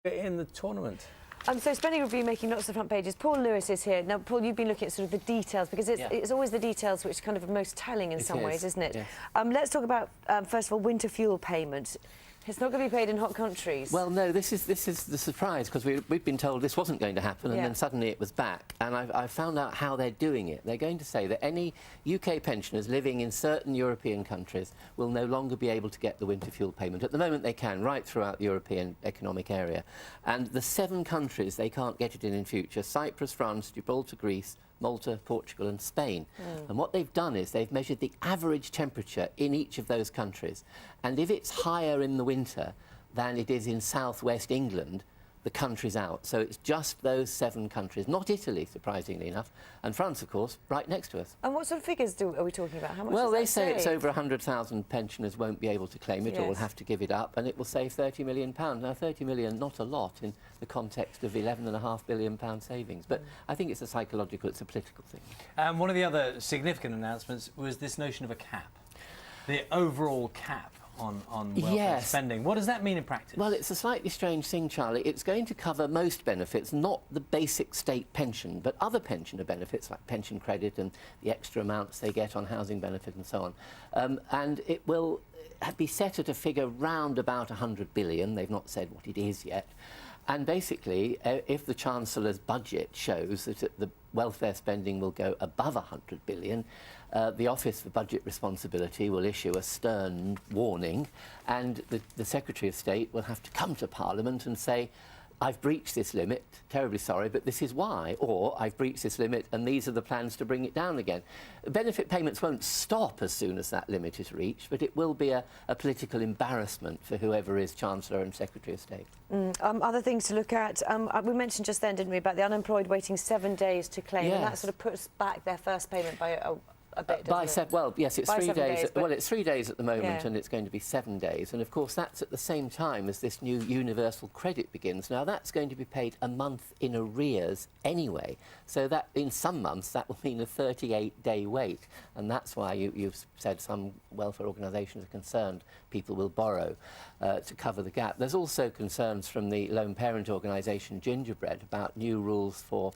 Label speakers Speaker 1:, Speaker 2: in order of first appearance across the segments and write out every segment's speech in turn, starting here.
Speaker 1: in the tournament.
Speaker 2: So Spending Review making lots of front pages. Paul Lewis is here. Now, Paul, you've been looking at sort of the details, because it's always the details which kind of are most telling in some ways, isn't it?
Speaker 1: Yes.
Speaker 2: Let's talk about, first of all, winter fuel payment. It's not going to be paid in hot countries.
Speaker 3: Well, no, this is the surprise, because we've been told this wasn't going to happen, and then suddenly it was back. And I found out how they're doing it. They're going to say that any UK pensioners living in certain European countries will no longer be able to get the winter fuel payment. At the moment they can, right throughout the European Economic Area. And the 7 countries they can't get it in future: Cyprus, France, Gibraltar, Greece, Malta, Portugal and Spain. And what they've done is they've measured the average temperature in each of those countries. And if it's higher in the winter than it is in southwest England, the country's out. So it's just those 7 countries, not Italy, surprisingly enough, and France, of course, right next to us.
Speaker 2: And what sort of figures are we talking about? How much
Speaker 3: Well,
Speaker 2: does
Speaker 3: they
Speaker 2: that
Speaker 3: say it's
Speaker 2: save?
Speaker 3: over 100,000 pensioners won't be able to claim it or will have to give it up, and it will save £30 million. Now, £30 million, not a lot in the context of £11.5 billion savings, but I think it's a psychological, it's a political thing.
Speaker 1: One of the other significant announcements was this notion of a cap, the overall cap on welfare spending. What does that mean in practice?
Speaker 3: Well, it's a slightly strange thing, Charlie. It's going to cover most benefits, not the basic state pension, but other pensioner benefits like pension credit and the extra amounts they get on housing benefit and so on. And it will be set at a figure round about 100 billion. They've not said what it is yet. And basically, if the Chancellor's budget shows that the welfare spending will go above 100 billion, the Office for Budget Responsibility will issue a stern warning, and the Secretary of State will have to come to Parliament and say, I've breached this limit, terribly sorry, but this is why, or I've breached this limit and these are the plans to bring it down again. Benefit payments won't stop as soon as that limit is reached, but it will be a political embarrassment for whoever is Chancellor and Secretary of State.
Speaker 2: Other things to look at, we mentioned just then, didn't we, about the unemployed waiting 7 days to claim, and that sort of puts back their first payment by a bit, doesn't it?
Speaker 3: Well, yes, it's
Speaker 2: by
Speaker 3: 3 days. Well, it's 3 days at the moment,
Speaker 2: Yeah.
Speaker 3: and it's going to be 7 days. And of course, that's at the same time as this new universal credit begins. Now, that's going to be paid a month in arrears anyway. So that in some months that will mean a 38-day wait, and that's why you've said some welfare organisations are concerned people will borrow to cover the gap. There's also concerns from the lone parent organisation Gingerbread about new rules for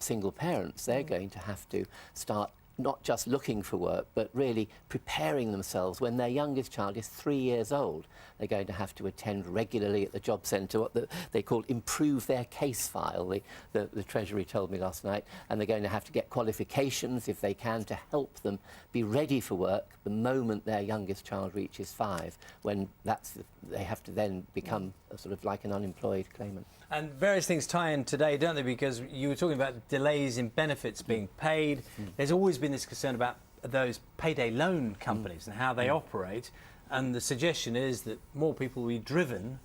Speaker 3: single parents. They're going to have to start not just looking for work, but really preparing themselves when their youngest child is 3 years old. They're going to have to attend regularly at the job centre, what they call improve their case file, the Treasury told me last night, and they're going to have to get qualifications, if they can, to help them be ready for work the moment their youngest child reaches 5, when they have to then become sort of like an unemployed claimant.
Speaker 1: And various things tie in today, don't they? Because you were talking about delays in benefits being paid. There's always been this concern about those payday loan companies and how they operate. And the suggestion is that more people will be driven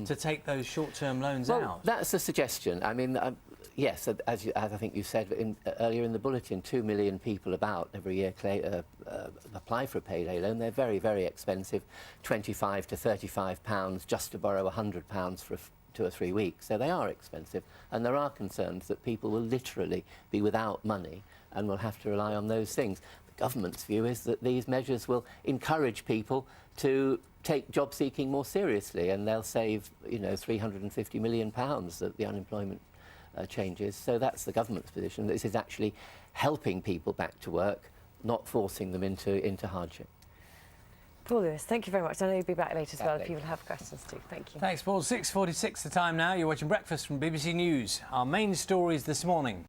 Speaker 1: to take those short-term loans out.
Speaker 3: That's a suggestion. I mean, yes, as I think you said earlier in the bulletin, 2 million people about every year apply for a payday loan. They're very, very expensive, £25 to £35 just to borrow £100 for 2 or 3 weeks. So they are expensive, and there are concerns that people will literally be without money and will have to rely on those things. The government's view is that these measures will encourage people to take job seeking more seriously, and they'll save, you know, £350 million that the unemployment changes. So that's the government's position. This is actually helping people back to work, not forcing them into hardship.
Speaker 2: Paul Lewis, thank you very much. I know you'll be back later as well if people have questions too. Thank you.
Speaker 1: Thanks, Paul. 6:46 the time now. You're watching Breakfast from BBC News. Our main stories this morning.